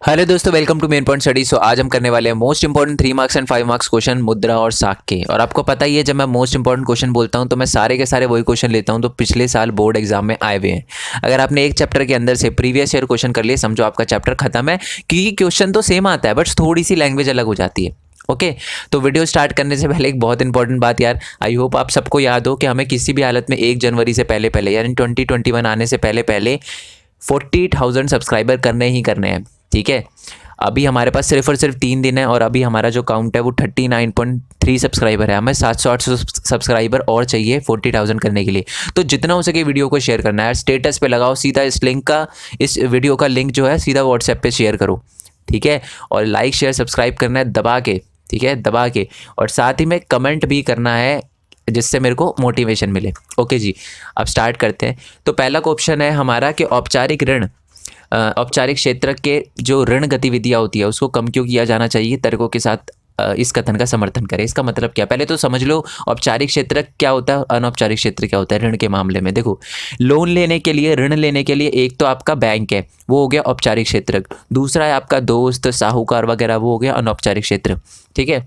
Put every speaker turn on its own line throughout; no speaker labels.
Hello दोस्तों, welcome to main point study. So आज हम करने वाले हैं most important 3 marks and 5 marks question मुद्रा और साख के। और आपको पता ही है, जब मैं मोस्ट इंपॉर्टेंट क्वेश्चन बोलता हूं तो मैं सारे के सारे वही क्वेश्चन लेता हूं तो पिछले साल बोर्ड एग्जाम में आए हुए हैं। अगर आपने एक चैप्टर के अंदर से प्रीवियस ईयर क्वेश्चन कर लिए, समझो आपका चैप्टर खत्म है, क्योंकि क्वेश्चन तो सेम आता है बट थोड़ी सी लैंग्वेज अलग हो जाती है। ओके तो वीडियो स्टार्ट करने से पहले एक बहुत इंपॉर्टेंट बात यार, आई होप आप सबको याद हो कि हमें किसी भी हालत में 1 जनवरी से पहले पहले यानी 2021 आने से पहले पहले 40,000 सब्सक्राइबर करने ही करने हैं। ठीक है, अभी हमारे पास सिर्फ और सिर्फ 3 दिन है और अभी हमारा जो काउंट है वो 39.3 सब्सक्राइबर है। हमें 700-800 सब्सक्राइबर और चाहिए 40,000 करने के लिए। तो जितना हो सके वीडियो को शेयर करना है, स्टेटस पे लगाओ, सीधा इस वीडियो का लिंक जो है सीधा व्हाट्सएप पे शेयर करो। ठीक है, और लाइक शेयर सब्सक्राइब करना है दबा के, ठीक है दबा के, और साथ ही में कमेंट भी करना है जिससे मेरे को मोटिवेशन मिले। ओके जी, अब स्टार्ट करते हैं। तो पहला क्वेश्चन है हमारा कि औपचारिक क्षेत्र के जो ऋण गतिविधियाँ होती है उसको कम क्यों किया जाना चाहिए, तर्कों के साथ इस कथन का समर्थन करें। इसका मतलब क्या, पहले तो समझ लो औपचारिक क्षेत्र क्या होता है, अनौपचारिक क्षेत्र क्या होता है। ऋण के मामले में देखो, लोन लेने के लिए, ऋण लेने के लिए एक तो आपका बैंक है, वो हो गया औपचारिक क्षेत्र। दूसरा है आपका दोस्त, साहूकार वगैरह, वो हो गया अनौपचारिक क्षेत्र। ठीक है,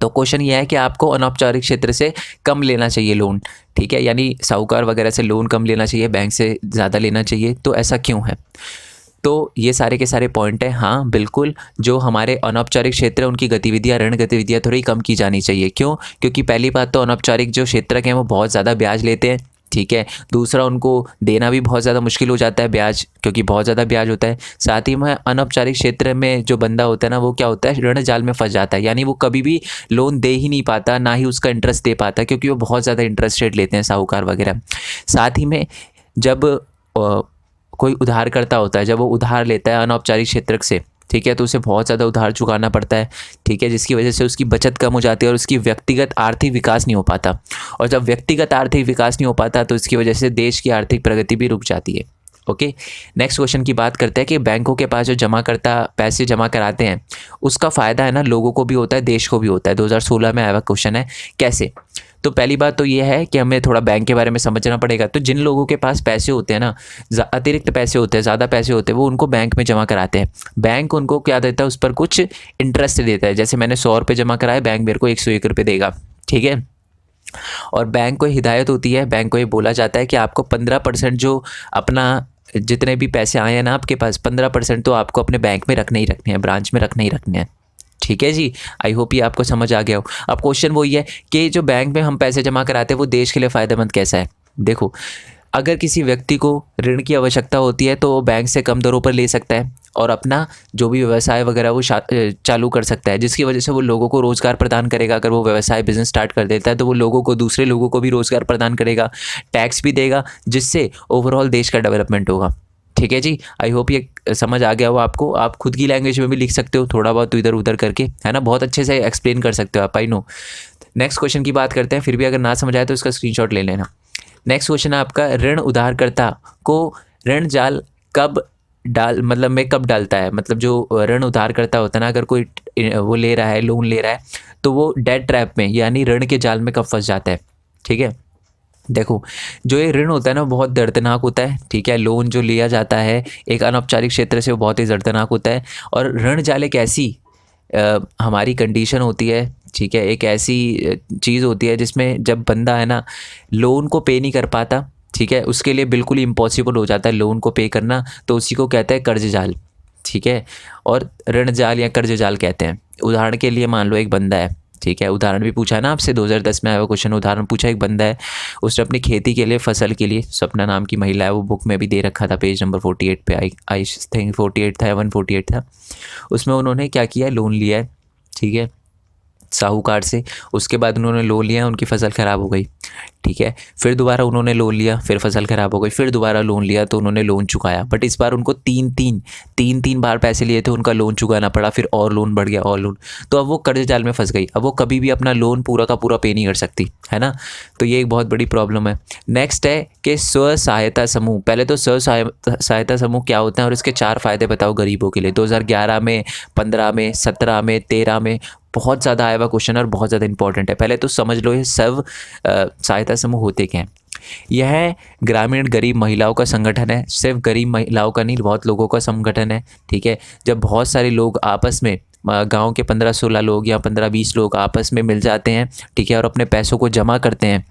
तो क्वेश्चन ये है कि आपको अनौपचारिक क्षेत्र से कम लेना चाहिए लोन। ठीक है, यानी साहूकार वगैरह से लोन कम लेना चाहिए, बैंक से ज़्यादा लेना चाहिए। तो ऐसा क्यों है? तो ये सारे के सारे पॉइंट हैं। हाँ बिल्कुल, जो हमारे अनौपचारिक क्षेत्र है उनकी गतिविधियाँ, ऋण गतिविधियाँ थोड़ी कम की जानी चाहिए। क्यों? क्योंकि पहली बात तो अनौपचारिक जो क्षेत्र हैं वो बहुत ज़्यादा ब्याज लेते हैं। ठीक है, दूसरा उनको देना भी बहुत ज़्यादा मुश्किल हो जाता है ब्याज, क्योंकि बहुत ज़्यादा ब्याज होता है। साथ ही में अनौपचारिक क्षेत्र में जो बंदा होता है ना, वो क्या होता है, ऋण जाल में फंस जाता है। यानी वो कभी भी लोन दे ही नहीं पाता, ना ही उसका इंटरेस्ट दे पाता, क्योंकि वो बहुत ज़्यादा इंटरेस्ट रेट लेते हैं साहूकार वगैरह। साथ ही में जब कोई उधारकर्ता होता है, जब वो उधार लेता है अनौपचारिक क्षेत्र से, ठीक है, तो उसे बहुत ज़्यादा उधार चुकाना पड़ता है। ठीक है, जिसकी वजह से उसकी बचत कम हो जाती है और उसकी व्यक्तिगत आर्थिक विकास नहीं हो पाता। और जब व्यक्तिगत आर्थिक विकास नहीं हो पाता तो इसकी वजह से देश की आर्थिक प्रगति भी रुक जाती है। ओके, नेक्स्ट क्वेश्चन की बात करते हैं कि बैंकों के पास जो जमाकर्ता पैसे जमा कराते हैं उसका फ़ायदा है ना लोगों को भी होता है, देश को भी होता है। 2016 में आया हुआ क्वेश्चन है, कैसे? तो पहली बात तो ये है कि हमें थोड़ा बैंक के बारे में समझना पड़ेगा। तो जिन लोगों के पास पैसे होते हैं ना, अतिरिक्त पैसे होते हैं, ज़्यादा पैसे होते हैं, वो उनको बैंक में जमा कराते हैं। बैंक उनको क्या देता है, उस पर कुछ इंटरेस्ट देता है। जैसे मैंने 100 रुपये जमा कराए, बैंक मेरे को 101 रुपये देगा। ठीक है, और बैंक को हिदायत होती है, बैंक को ये बोला जाता है कि आपको 15% जो अपना जितने भी पैसे आए हैं ना आपके पास, 15% तो आपको अपने बैंक में रखने ही रखने हैं, ब्रांच में रखने ही रखने हैं। ठीक है जी, आई होप ये आपको समझ आ गया हो। अब क्वेश्चन वही है कि जो बैंक में हम पैसे जमा कराते हैं वो देश के लिए फ़ायदेमंद कैसा है। देखो, अगर किसी व्यक्ति को ऋण की आवश्यकता होती है तो वो बैंक से कम दरों पर ले सकता है और अपना जो भी व्यवसाय वगैरह वो चालू कर सकता है, जिसकी वजह से वो लोगों को रोज़गार प्रदान करेगा। अगर वो व्यवसाय बिजनेस स्टार्ट कर देता है तो वो लोगों को, दूसरे लोगों को भी रोज़गार प्रदान करेगा, टैक्स भी देगा, जिससे ओवरऑल देश का डेवलपमेंट होगा। ठीक है जी, आई होप ये समझ आ गया हो आपको। आप खुद की लैंग्वेज में भी लिख सकते हो, थोड़ा बहुत इधर उधर करके, है ना, बहुत अच्छे से एक्सप्लेन कर सकते हो आप, आई नो। नेक्स्ट क्वेश्चन की बात करते हैं, फिर भी अगर ना समझ आए तो इसका स्क्रीनशॉट ले लेना। नेक्स्ट क्वेश्चन है आपका, ऋण उधारकर्ता को ऋण जाल में कब डालता है। मतलब जो ऋण उधारकर्ता होता है ना, अगर कोई वो ले रहा है, लोन ले रहा है, तो वो डेट ट्रैप में यानी ऋण के जाल में कब फंस जाता है। ठीक है, देखो, जो ये ऋण होता है ना बहुत दर्दनाक होता है। ठीक है, लोन जो लिया जाता है एक अनौपचारिक क्षेत्र से वो बहुत ही दर्दनाक होता है। और ऋण जाल एक ऐसी हमारी कंडीशन होती है, ठीक है, एक ऐसी चीज़ होती है जिसमें जब बंदा है ना लोन को पे नहीं कर पाता, ठीक है, उसके लिए बिल्कुल इम्पॉसिबल हो जाता है लोन को पे करना, तो उसी को कहते हैं कर्ज जाल। ठीक है, और ऋण जाल या कर्ज जाल कहते हैं। उदाहरण के लिए मान लो एक बंदा है, ठीक है, उदाहरण भी पूछा है ना आपसे, 2010 में आया हुआ क्वेश्चन, उदाहरण पूछा, एक बंदा है, उसने अपनी खेती के लिए, फसल के लिए, सपना नाम की महिला है, वो बुक में भी दे रखा था, पेज नंबर 48 पे, आई थिंक 48 था या 148 था, उसमें उन्होंने क्या किया, लोन लिया है, ठीक है, साहूकार से। उसके बाद उन्होंने लोन लिया, उनकी फसल ख़राब हो गई। ठीक है, फिर दोबारा उन्होंने लोन लिया, फिर फसल ख़राब हो गई, फिर दोबारा लोन लिया तो उन्होंने लोन चुकाया, बट इस बार उनको तीन बार पैसे लिए थे, उनका लोन चुकाना पड़ा, फिर और लोन बढ़ गया, और लोन, तो अब वो कर्ज जाल में फंस गई। अब वो कभी भी अपना लोन पूरा का पूरा पे नहीं कर सकती, है ना, तो ये एक बहुत बड़ी प्रॉब्लम है। नेक्स्ट है कि स्व सहायता समूह। पहले तो स्व सहायता समूह क्या होता है और इसके 4 फ़ायदे बताओ गरीबों के लिए। 2011 में, 15 में, 17 में, 13 में बहुत ज़्यादा आया हुआ क्वेश्चन और बहुत ज़्यादा इंपॉर्टेंट है। पहले तो समझ लो ये सब सहायता समूह होते क्या हैं। यह ग्रामीण गरीब महिलाओं का संगठन है, सिर्फ गरीब महिलाओं का नहीं, बहुत लोगों का संगठन है। ठीक है, जब बहुत सारे लोग आपस में गांव के 15-16 लोग या 15-20 लोग आपस में मिल जाते हैं, ठीक है, और अपने पैसों को जमा करते हैं,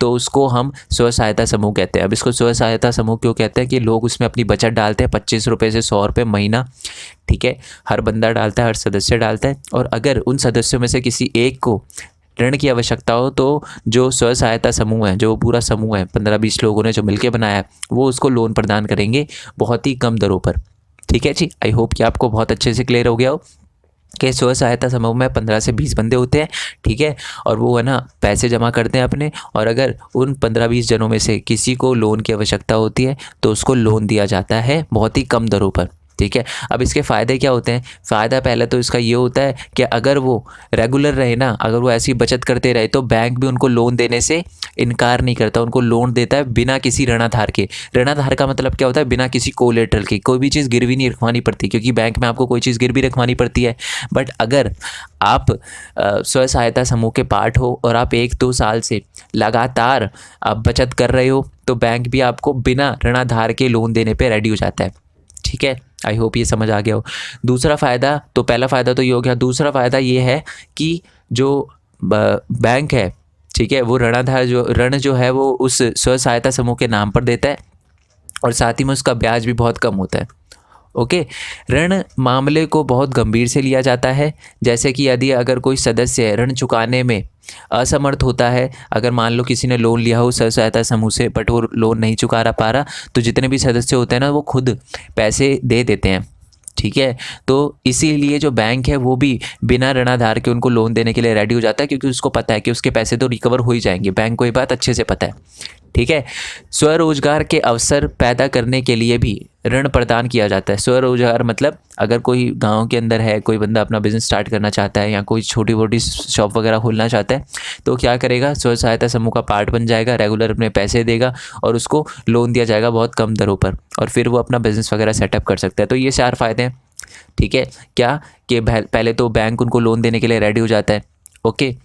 तो उसको हम स्व सहायता समूह कहते हैं। अब इसको स्व सहायता समूह क्यों कहते हैं कि लोग उसमें अपनी बचत डालते हैं, 25 रुपये से 100 रुपये महीना। ठीक है, हर बंदा डालता है, हर सदस्य डालता है, और अगर उन सदस्यों में से किसी एक को ऋण की आवश्यकता हो तो जो स्व सहायता समूह है, जो पूरा समूह है 15-20 लोगों ने जो मिलकर बनाया है, वो उसको लोन प्रदान करेंगे बहुत ही कम दरों पर। ठीक है जी, आई होप कि आपको बहुत अच्छे से क्लियर हो गया हो कि स्व सहायता समूह में 15 से 20 बंदे होते हैं। ठीक है, और वो है ना पैसे जमा करते हैं अपने, और अगर उन 15-20 जनों में से किसी को लोन की आवश्यकता होती है तो उसको लोन दिया जाता है बहुत ही कम दरों पर। ठीक है, अब इसके फ़ायदे क्या होते हैं? फ़ायदा पहले तो इसका ये होता है कि अगर वो रेगुलर रहे ना, अगर वो ऐसी बचत करते रहे तो बैंक भी उनको लोन देने से इनकार नहीं करता, उनको लोन देता है बिना किसी ऋणाधार के। ऋणाधार का मतलब क्या होता है? बिना किसी कोलेटरल के, कोई भी चीज़ गिरवी नहीं रखवानी पड़ती, क्योंकि बैंक में आपको कोई चीज़ गिरवी रखवानी पड़ती है। बट अगर आप स्व सहायता समूह के पार्ट हो और आप 1-2 साल से लगातार आप बचत कर रहे हो तो बैंक भी आपको बिना ऋणाधार के लोन देने पे रेडी हो जाता है। ठीक है, आई होप ये समझ आ गया हो। दूसरा फ़ायदा, तो पहला फ़ायदा तो ये हो गया। दूसरा फ़ायदा ये है कि जो बैंक है, ठीक है, वो ऋण जो है वो उस स्व सहायता समूह के नाम पर देता है, और साथ ही में उसका ब्याज भी बहुत कम होता है। ओके, ऋण मामले को बहुत गंभीर से लिया जाता है। जैसे कि यदि अगर कोई सदस्य ऋण चुकाने में असमर्थ होता है, अगर मान लो किसी ने लोन लिया हो स्व सहायता समूह से बट वो लोन नहीं चुका पा रहा, तो जितने भी सदस्य होते हैं ना वो खुद पैसे दे देते हैं। ठीक है, तो इसीलिए जो बैंक है वो भी बिना ऋणाधार के उनको लोन देने के लिए रेडी हो जाता है, क्योंकि उसको पता है कि उसके पैसे तो रिकवर हो ही जाएंगे। बैंक को ये बात अच्छे से पता है। ठीक है, स्वरोजगार के अवसर पैदा करने के लिए भी ऋण प्रदान किया जाता है। स्वरोजगार मतलब अगर कोई गांव के अंदर है, कोई बंदा अपना बिजनेस स्टार्ट करना चाहता है या कोई छोटी मोटी शॉप वगैरह खोलना चाहता है, तो क्या करेगा? स्व सहायता समूह का पार्ट बन जाएगा, रेगुलर अपने पैसे देगा और उसको लोन दिया जाएगा बहुत कम दरों पर, और फिर वो अपना बिजनेस वगैरह सेटअप कर सकता है। तो ये 4 फ़ायदे हैं। ठीक है, क्या कि पहले तो बैंक उनको लोन देने के लिए रेडी हो जाता है। ओके,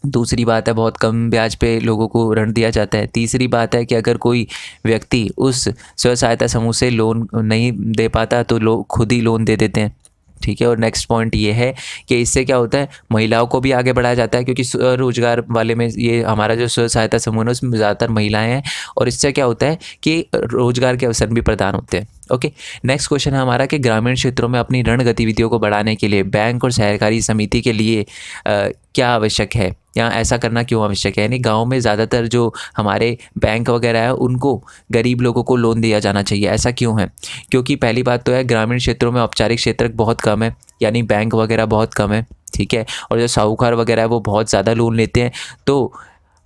दूसरी बात है बहुत कम ब्याज पे लोगों को ऋण दिया जाता है। तीसरी बात है कि अगर कोई व्यक्ति उस स्व सहायता समूह से लोन नहीं दे पाता तो लोग खुद ही लोन दे देते हैं। ठीक है, और नेक्स्ट पॉइंट ये है कि इससे क्या होता है, महिलाओं को भी आगे बढ़ाया जाता है, क्योंकि स्वरोजगार वाले में ये हमारा जो स्व सहायता समूह है उसमें ज़्यादातर महिलाएं हैं, और इससे क्या होता है कि रोजगार के अवसर भी प्रदान होते हैं। ओके, नेक्स्ट क्वेश्चन है हमारा कि ग्रामीण क्षेत्रों में अपनी ऋण गतिविधियों को बढ़ाने के लिए बैंक और सहकारी समिति के लिए क्या आवश्यक है, या ऐसा करना क्यों आवश्यक है? यानी गांव में ज़्यादातर जो हमारे बैंक वगैरह है उनको गरीब लोगों को लोन दिया जाना चाहिए, ऐसा क्यों है? क्योंकि पहली बात तो है ग्रामीण क्षेत्रों में औपचारिक क्षेत्र बहुत कम है, यानी बैंक वगैरह बहुत कम है। ठीक है, और जो साहूकार वगैरह है वो बहुत ज़्यादा लोन लेते हैं। तो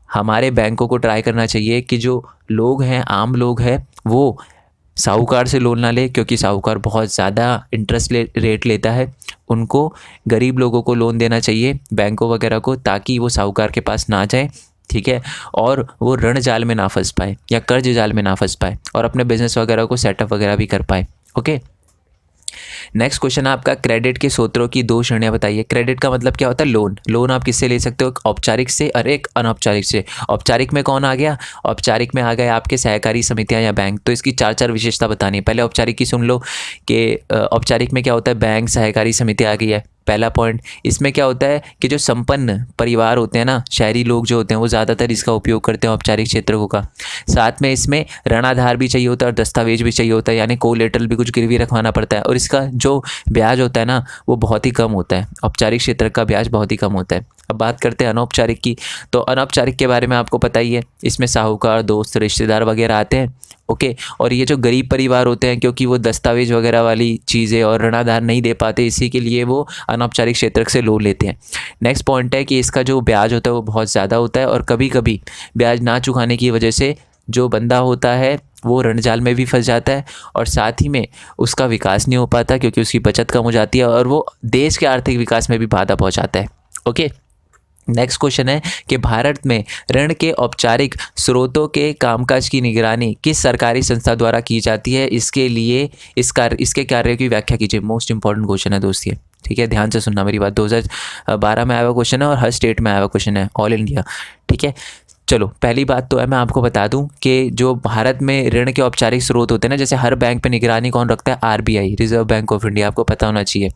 हमारे बैंकों को ट्राई करना चाहिए कि जो लोग हैं, आम लोग हैं, वो साहूकार से लोन ना ले, क्योंकि साहूकार बहुत ज़्यादा इंटरेस्ट रेट लेता है। उनको गरीब लोगों को लोन देना चाहिए, बैंकों वगैरह को, ताकि वो साहूकार के पास ना जाए। ठीक है, और वो ऋण जाल में ना फंस पाए या कर्ज जाल में ना फंस पाए, और अपने बिजनेस वगैरह को सेटअप वगैरह भी कर पाए। ओके, नेक्स्ट क्वेश्चन है आपका, क्रेडिट के स्रोतों की 2 श्रेणियां बताइए। क्रेडिट का मतलब क्या होता है? लोन। लोन आप किससे ले सकते हो? एक औपचारिक से और एक अनौपचारिक से। औपचारिक में कौन आ गया? औपचारिक में आ गए आपके सहकारी समितियां या बैंक। तो इसकी 4 विशेषता बतानी है। पहले औपचारिक की सुन लो कि औपचारिक में क्या होता है, बैंक सहकारी समिति आ गई है। पहला पॉइंट, इसमें क्या होता है कि जो संपन्न परिवार होते हैं ना, शहरी लोग जो होते हैं, वो ज़्यादातर इसका उपयोग करते हैं औपचारिक क्षेत्रों का। साथ में इसमें ऋणाधार भी चाहिए होता है और दस्तावेज भी चाहिए होता है, यानी कोलेटरल भी कुछ गिरवी रखवाना पड़ता है, और इसका जो ब्याज होता है ना वो बहुत ही कम होता है। औपचारिक क्षेत्र का ब्याज बहुत ही कम होता है। अब बात करते हैं अनौपचारिक की। तो अनौपचारिक के बारे में आपको पता ही है, इसमें साहूकार, दोस्त, रिश्तेदार वगैरह आते हैं। ओके, और ये जो गरीब परिवार होते हैं, क्योंकि वो दस्तावेज वगैरह वाली चीज़ें और ऋणाधार नहीं दे पाते, इसी के लिए वो अनौपचारिक क्षेत्र से लोन लेते हैं। नेक्स्ट पॉइंट है कि इसका जो ब्याज होता है वो बहुत ज़्यादा होता है, और कभी कभी ब्याज ना चुकाने की वजह से जो बंदा होता है वो ऋण जाल में भी फंस जाता है, और साथ ही में उसका विकास नहीं हो पाता, क्योंकि उसकी बचत कम हो जाती है, और वो देश के आर्थिक विकास में भी बाधा पहुँचाता है। ओके, नेक्स्ट क्वेश्चन है कि भारत में ऋण के औपचारिक स्रोतों के कामकाज की निगरानी किस सरकारी संस्था द्वारा की जाती है? इसके लिए इसके कार्य की व्याख्या कीजिए। मोस्ट इंपॉर्टेंट क्वेश्चन है दोस्त ये। ठीक है, ध्यान से सुनना मेरी बात। 2012 में आया हुआ क्वेश्चन है और हर स्टेट में आया हुआ क्वेश्चन है, ऑल इंडिया। ठीक है, चलो पहली बात तो है, मैं आपको बता दूं कि जो भारत में ऋण के औपचारिक स्रोत होते हैं ना, जैसे हर बैंक पे निगरानी कौन रखता है? RBI, reserve bank of India, आपको पता होना चाहिए।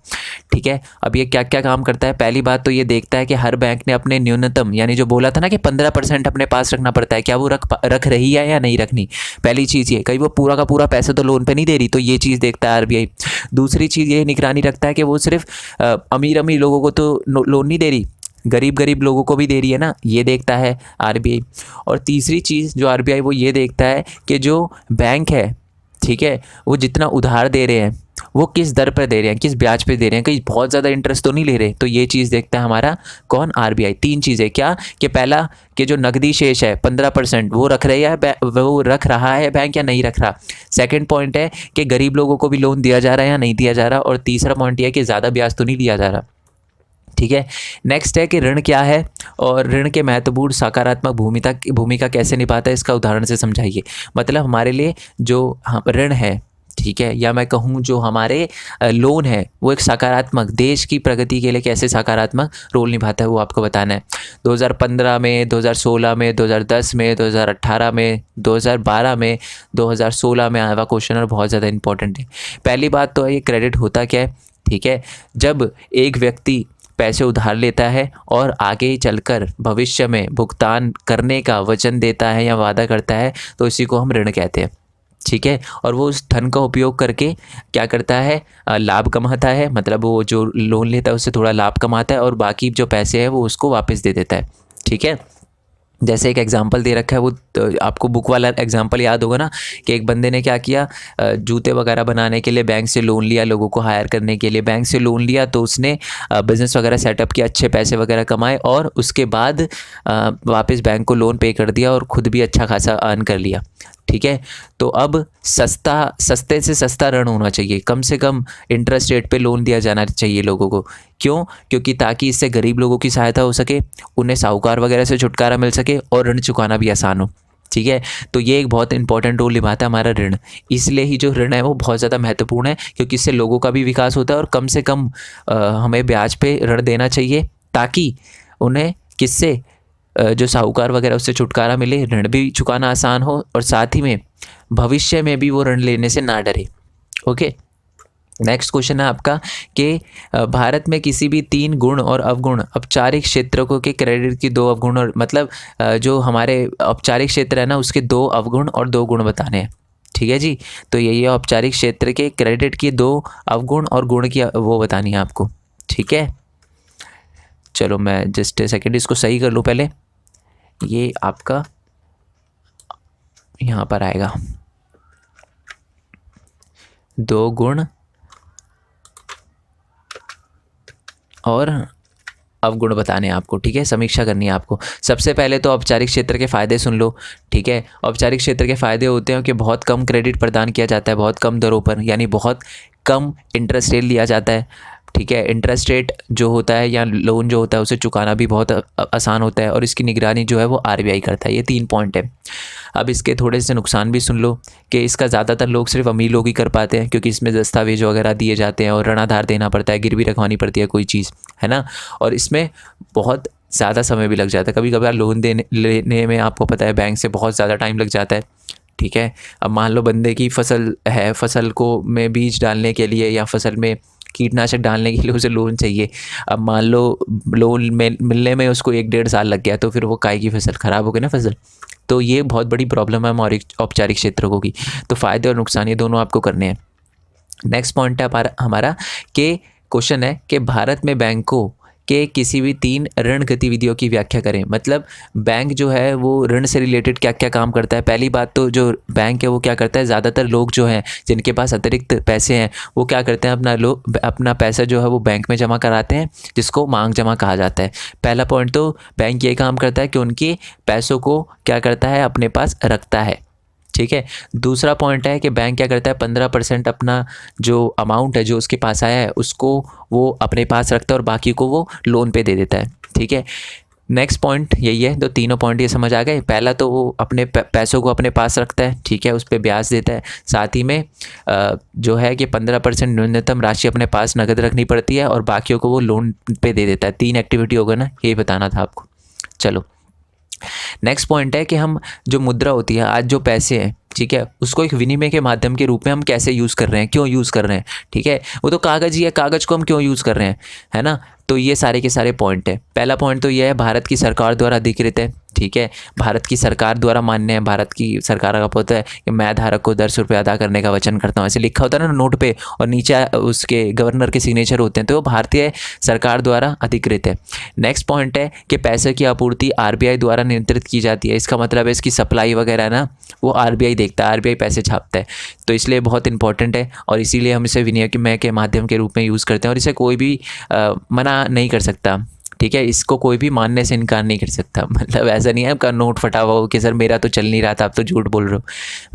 ठीक है, अब ये क्या क्या काम करता है? पहली बात तो ये देखता है कि हर बैंक ने अपने न्यूनतम, यानी जो बोला था ना कि 15% अपने पास रखना पड़ता है, क्या वो रख रही है या नहीं रखनी। पहली चीज़ ये, कहीं वो पूरा का पूरा पैसा तो लोन पे नहीं दे रही, तो ये चीज़ देखता है आरबीआई। दूसरी चीज़ ये निगरानी रखता है कि वो सिर्फ अमीर अमीर लोगों को तो लोन नहीं दे रही, गरीब गरीब लोगों को भी दे रही है ना, ये देखता है आरबीआई। और तीसरी चीज़ जो आरबीआई वो ये देखता है कि जो बैंक है, ठीक है, वो जितना उधार दे रहे हैं वो किस दर पर दे रहे हैं, किस ब्याज पे दे रहे हैं, कहीं बहुत ज़्यादा इंटरेस्ट तो नहीं ले रहे। तो ये चीज़ देखता है हमारा कौन? आरबीआई। तीन चीज़ें क्या, कि पहला कि जो नकदी शेष है 15% वो रख रहा है बैंक या नहीं रख रहा। सेकंड पॉइंट है कि गरीब लोगों को भी लोन दिया जा रहा है या नहीं दिया जा रहा। और तीसरा पॉइंट यह है कि ज़्यादा ब्याज तो नहीं लिया जा रहा। ठीक है, नेक्स्ट है कि ऋण क्या है और ऋण के महत्वपूर्ण सकारात्मक भूमिका कैसे निभाता है, इसका उदाहरण से समझाइए। मतलब हमारे लिए जो ऋण है, ठीक है, या मैं कहूँ जो हमारे लोन है, वो एक सकारात्मक, देश की प्रगति के लिए कैसे सकारात्मक रोल निभाता है वो आपको बताना है। 2015 में, 2016 में, 2010 में, 2018 में, 2012 में, 2016 में आया हुआ क्वेश्चन और बहुत ज़्यादा इंपॉर्टेंट है। पहली बात तो है ये क्रेडिट होता क्या है? ठीक है, जब एक व्यक्ति पैसे उधार लेता है और आगे चलकर भविष्य में भुगतान करने का वचन देता है या वादा करता है, तो इसी को हम ऋण कहते हैं। ठीक है, और वो उस धन का उपयोग करके क्या करता है? लाभ कमाता है, मतलब वो जो लोन लेता है उससे थोड़ा लाभ कमाता है और बाकी जो पैसे हैं वो उसको वापस दे देता है। ठीक है, जैसे एक एग्जांपल दे रखा है, वो तो आपको बुक वाला एग्जांपल याद होगा ना, कि एक बंदे ने क्या किया, जूते वगैरह बनाने के लिए बैंक से लोन लिया, लोगों को हायर करने के लिए बैंक से लोन लिया, तो उसने बिज़नेस वगैरह सेटअप किया, अच्छे पैसे वगैरह कमाए और उसके बाद वापस बैंक को लोन पे कर दिया और ख़ुद भी अच्छा खासा अर्न कर लिया। ठीक है, तो अब सस्ते से सस्ता ऋण होना चाहिए, कम से कम इंटरेस्ट रेट पे लोन दिया जाना चाहिए लोगों को। क्यों? क्योंकि ताकि इससे गरीब लोगों की सहायता हो सके, उन्हें साहूकार वगैरह से छुटकारा मिल सके और ऋण चुकाना भी आसान हो। ठीक है, तो ये एक बहुत इंपॉर्टेंट रोल निभाता है हमारा ऋण। इसलिए ही जो ऋण है वो बहुत ज़्यादा महत्वपूर्ण है, क्योंकि इससे लोगों का भी विकास होता है और कम से कम हमें ब्याज पे ऋण देना चाहिए, ताकि उन्हें किससे, जो साहूकार वगैरह उससे छुटकारा मिले, ऋण भी चुकाना आसान हो और साथ ही में भविष्य में भी वो ऋण लेने से ना डरे। ओके, नेक्स्ट क्वेश्चन है आपका कि भारत में किसी भी 3 गुण और अवगुण औपचारिक क्षेत्रों के क्रेडिट की 2 अवगुण, और मतलब जो हमारे औपचारिक क्षेत्र है ना उसके 2 अवगुण और 2 गुण बताने हैं। ठीक है जी, तो यही है औपचारिक क्षेत्र के क्रेडिट की 2 अवगुण और गुण की वो बतानी है आपको। ठीक है, चलो मैं जस्ट सेकेंड इसको सही कर लूँ पहले। ये आपका यहाँ पर आएगा 2 गुण और अवगुण बताने हैं आपको। ठीक है, समीक्षा करनी है आपको। सबसे पहले तो औपचारिक क्षेत्र के फ़ायदे सुन लो। ठीक है, औपचारिक क्षेत्र के फ़ायदे होते हैं कि बहुत कम क्रेडिट प्रदान किया जाता है, बहुत कम दरों पर, यानी बहुत कम इंटरेस्ट रेट लिया जाता है। ठीक है, इंटरेस्ट रेट जो होता है या लोन जो होता है उसे चुकाना भी बहुत आसान होता है और इसकी निगरानी जो है वो आरबीआई करता है। ये 3 पॉइंट है। अब इसके थोड़े से नुकसान भी सुन लो कि इसका ज़्यादातर लोग सिर्फ अमीर लोग ही कर पाते हैं, क्योंकि इसमें दस्तावेज वगैरह दिए जाते हैं और ऋण आधार देना पड़ता है, गिरवी रखवानी पड़ती है कोई चीज़, है ना, और इसमें बहुत ज़्यादा समय भी लग जाता है। कभी कभार लोन लेने में आपको पता है बैंक से बहुत ज़्यादा टाइम लग जाता है। ठीक है, अब मान लो बंदे की फसल है, फसल को में बीज डालने के लिए या फसल में कीटनाशक डालने के लिए उसे लोन चाहिए। अब मान लो लोन मिलने में उसको 1-1.5 साल लग गया, तो फिर वो काय की फसल, ख़राब हो गई ना फसल। तो ये बहुत बड़ी प्रॉब्लम है हमारे औपचारिक क्षेत्रों की। तो फ़ायदे और नुकसान ये दोनों आपको करने हैं। नेक्स्ट पॉइंट है हमारा कि क्वेश्चन है कि भारत में बैंकों के किसी भी 3 ऋण गतिविधियों की व्याख्या करें। मतलब बैंक जो है वो ऋण से रिलेटेड क्या क्या काम करता है। पहली बात तो जो बैंक है वो क्या करता है, ज़्यादातर लोग जो हैं जिनके पास अतिरिक्त पैसे हैं वो क्या करते हैं, अपना पैसा जो है वो बैंक में जमा कराते हैं, जिसको मांग जमा कहा जाता है। पहला पॉइंट तो बैंक ये काम करता है कि उनके पैसों को क्या करता है, अपने पास रखता है। ठीक है, दूसरा पॉइंट है कि बैंक क्या करता है, 15% अपना जो अमाउंट है जो उसके पास आया है उसको वो अपने पास रखता है और बाकी को वो लोन पे दे देता है। ठीक है, नेक्स्ट पॉइंट यही है। तो तीनों पॉइंट ये समझ आ गए। पहला तो वो अपने पैसों को अपने पास रखता है, ठीक है, उस पर ब्याज देता है। साथ ही में जो है कि 15% न्यूनतम राशि अपने पास नकद रखनी पड़ती है और बाकियों को वो लोन पे दे देता है। 3 एक्टिविटी होगा ना, यही बताना था आपको। चलो नेक्स्ट पॉइंट है कि हम जो मुद्रा होती है, आज जो पैसे हैं, ठीक है, उसको एक विनिमय के माध्यम के रूप में हम कैसे यूज़ कर रहे हैं, क्यों यूज़ कर रहे हैं, ठीक है। वो तो कागज़ ही है, कागज़ को हम क्यों यूज़ कर रहे हैं, है ना। तो ये सारे के सारे पॉइंट है। पहला पॉइंट तो ये है, भारत की सरकार द्वारा अधिकृत है, ठीक है, भारत की सरकार द्वारा मान्य है। भारत की सरकार का होता है कि मैं धारक को 10 रुपये अदा करने का वचन करता हूँ, ऐसे लिखा होता है ना नोट पे, और नीचे उसके गवर्नर के सिग्नेचर होते हैं, तो वो भारतीय सरकार द्वारा अधिकृत है। नेक्स्ट पॉइंट है कि पैसे की आपूर्ति आरबीआई द्वारा नियंत्रित की जाती है। इसका मतलब है इसकी सप्लाई वगैरह ना वो आरबीआई देखता है, आरबीआई पैसे छापता है, तो इसलिए बहुत इंपॉर्टेंट है और इसीलिए हम इसे विनिमय के माध्यम के रूप में यूज़ करते हैं और इसे कोई भी मना नहीं कर सकता, ठीक है। इसको कोई भी मानने से इनकार नहीं कर सकता। मतलब ऐसा नहीं है आपका नोट फटा हुआ हो कि सर मेरा तो चल नहीं रहा था, आप तो झूठ बोल रहे हो।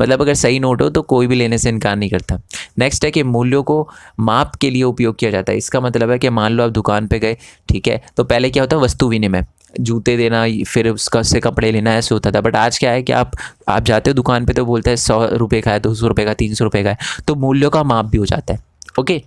मतलब अगर सही नोट हो तो कोई भी लेने से इनकार नहीं करता। नेक्स्ट है कि मूल्यों को माप के लिए उपयोग किया जाता है। इसका मतलब है कि मान लो आप दुकान पे गए, ठीक है, तो पहले क्या होता है, वस्तु विनिमय, जूते देना, फिर उससे कपड़े लेना, ऐसे होता था। बट आज क्या है कि आप जाते हो दुकान पे तो बोलते हैं 100 रुपये का है, 200 रुपये का, 300 रुपये का है, तो मूल्यों का माप भी हो जाता है। ओके,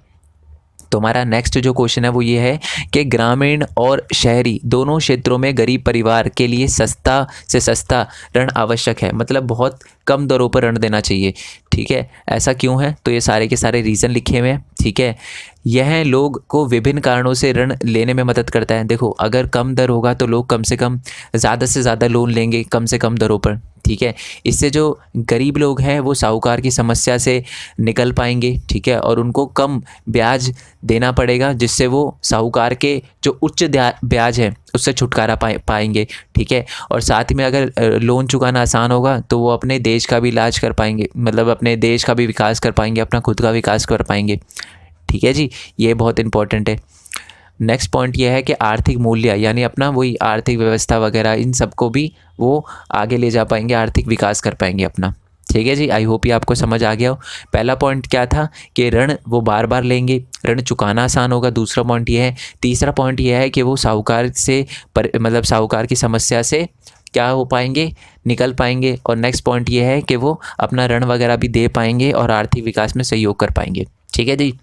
तो हमारा नेक्स्ट जो क्वेश्चन है वो ये है कि ग्रामीण और शहरी दोनों क्षेत्रों में गरीब परिवार के लिए सस्ता से सस्ता ऋण आवश्यक है। मतलब बहुत कम दरों पर ऋण देना चाहिए, ठीक है। ऐसा क्यों है, तो ये सारे के सारे रीज़न लिखे हुए हैं, ठीक है। यह लोग को विभिन्न कारणों से ऋण लेने में मदद करता है। देखो, अगर कम दर होगा तो लोग कम से कम ज़्यादा से ज़्यादा लोन लेंगे कम से कम दरों पर, ठीक है। इससे जो गरीब लोग हैं वो साहूकार की समस्या से निकल पाएंगे, ठीक है, और उनको कम ब्याज देना पड़ेगा, जिससे वो साहूकार के जो उच्च ब्याज है उससे छुटकारा पाएंगे, ठीक है। और साथ ही में अगर लोन चुकाना आसान होगा तो वो अपने देश का भी इलाज कर पाएंगे, मतलब अपने देश का भी विकास कर पाएंगे, अपना खुद का विकास कर पाएंगे, ठीक है जी। ये बहुत इंपॉर्टेंट है। नेक्स्ट पॉइंट ये है कि आर्थिक मूल्य यानी अपना वही आर्थिक व्यवस्था वगैरह, इन सबको भी वो आगे ले जा पाएंगे, आर्थिक विकास कर पाएंगे अपना, ठीक है जी। आई होप ये आपको समझ आ गया हो। पहला पॉइंट क्या था कि ऋण वो बार बार लेंगे, ऋण चुकाना आसान होगा, दूसरा पॉइंट ये है। तीसरा पॉइंट ये है कि वो साहूकार से मतलब साहूकार की समस्या से क्या हो पाएंगे, निकल पाएंगे। और नेक्स्ट पॉइंट ये है कि वो अपना ऋण वगैरह भी दे पाएंगे और आर्थिक विकास में सहयोग कर पाएंगे, ठीक है जी।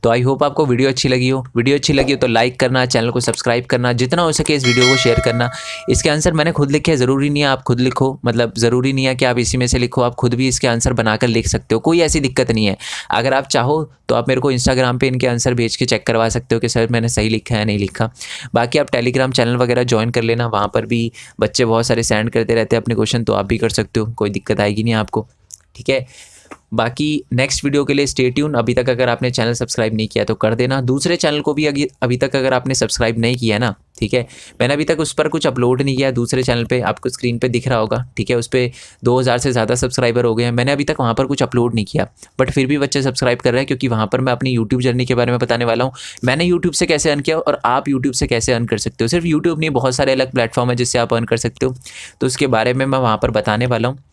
तो आई होप आपको वीडियो अच्छी लगी हो। वीडियो अच्छी लगी हो तो लाइक करना, चैनल को सब्सक्राइब करना, जितना हो सके इस वीडियो को शेयर करना। इसके आंसर मैंने खुद लिखे हैं, ज़रूरी नहीं है आप खुद लिखो, मतलब ज़रूरी नहीं है कि आप इसी में से लिखो, आप खुद भी इसके आंसर बनाकर लिख सकते हो, कोई ऐसी दिक्कत नहीं है। अगर आप चाहो तो आप मेरे को इंस्टाग्राम पे इनके आंसर भेज के चेक करवा सकते हो कि सर मैंने सही लिखा है नहीं लिखा। बाकी आप टेलीग्राम चैनल वगैरह ज्वाइन कर लेना, वहाँ पर भी बच्चे बहुत सारे सेंड करते रहते हैं अपने क्वेश्चन, तो आप भी कर सकते हो, कोई दिक्कत आएगी नहीं आपको, ठीक है। बाकी नेक्स्ट वीडियो के लिए स्टे ट्यून। अभी तक अगर आपने चैनल सब्सक्राइब नहीं किया तो कर देना, दूसरे चैनल को भी अभी तक अगर आपने सब्सक्राइब नहीं किया ना, ठीक है, मैंने अभी तक उस पर कुछ अपलोड नहीं किया। दूसरे चैनल पे आपको स्क्रीन पे दिख रहा होगा, ठीक है, उस पर 2000 से ज़्यादा सब्सक्राइबर हो गए हैं। मैंने अभी तक वहाँ पर कुछ अपलोड नहीं किया, बट फिर भी बच्चे सब्सक्राइब कर रहे हैं, क्योंकि वहाँ पर मैं अपनी यूट्यूब जर्नी के बारे में बताने वाला हूँ। मैंने यूट्यूब से कैसे अर्न किया और आप यूट्यूब से कैसे अर्न कर सकते हो। सिर्फ यूट्यूब नहीं, बहुत सारे अलग प्लेटफॉर्म है जिससे आप अर्न कर सकते हो, तो उसके बारे में मैं वहाँ पर बताने वाला हूँ।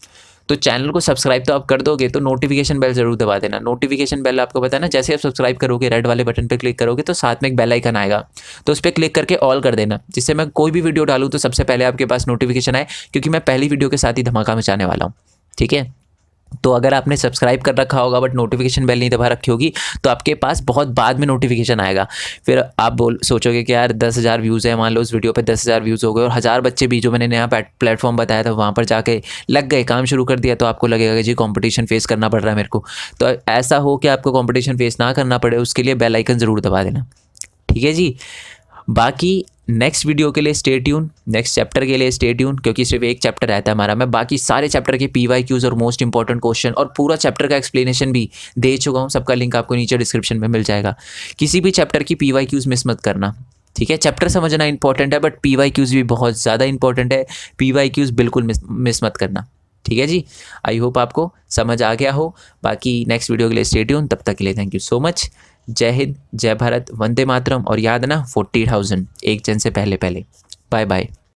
तो चैनल को सब्सक्राइब तो आप कर दोगे, तो नोटिफिकेशन बेल जरूर दबा देना। नोटिफिकेशन बेल आपको पता है ना, जैसे आप सब्सक्राइब करोगे रेड वाले बटन पे क्लिक करोगे तो साथ में एक बेल आइकन आएगा, तो उस पर क्लिक करके ऑल कर देना, जिससे मैं कोई भी वीडियो डालूँ तो सबसे पहले आपके पास नोटिफिकेशन आए, क्योंकि मैं पहली वीडियो के साथ ही धमाका मचाने वाला हूँ, ठीक है। तो अगर आपने सब्सक्राइब कर रखा होगा बट नोटिफिकेशन बेल नहीं दबा रखी होगी तो आपके पास बहुत बाद में नोटिफिकेशन आएगा। फिर आप सोचोगे कि यार 10,000 व्यूज़ है, मान लो उस वीडियो पे 10,000 व्यूज़ हो गए और 1000 बच्चे भी जो मैंने नया प्लेटफॉर्म बताया था वहाँ पर जाके लग गए, काम शुरू कर दिया, तो आपको लगेगा कि जी कंपटीशन फेस करना पड़ रहा है मेरे को। तो ऐसा हो कि आपको कंपटीशन फेस ना करना पड़े, उसके लिए बेल आइकन ज़रूर दबा देना, ठीक है जी। बाकी नेक्स्ट वीडियो के लिए स्टे ट्यून, नेक्स्ट चैप्टर के लिए स्टे ट्यून, क्योंकि सिर्फ एक चैप्टर रहता है हमारा। मैं बाकी सारे चैप्टर के PYQs और मोस्ट इंपॉर्टेंट क्वेश्चन और पूरा चैप्टर का एक्सप्लेनेशन भी दे चुका हूँ, सबका लिंक आपको नीचे डिस्क्रिप्शन में मिल जाएगा। किसी भी चैप्टर की PYQs मिस मत करना, ठीक है। चैप्टर समझना इंपॉर्टेंट है बट PYQs भी बहुत ज़्यादा इंपॉर्टेंट है, PYQs बिल्कुल मिस मत करना, ठीक है जी। आई होप आपको समझ आ गया हो। बाकी नेक्स्ट वीडियो के लिए स्टे ट्यून, तब तक के लिए थैंक यू सो मच। जय हिंद, जय भारत, वंदे मातरम, और याद ना 40,000 एक जन से पहले। Bye bye.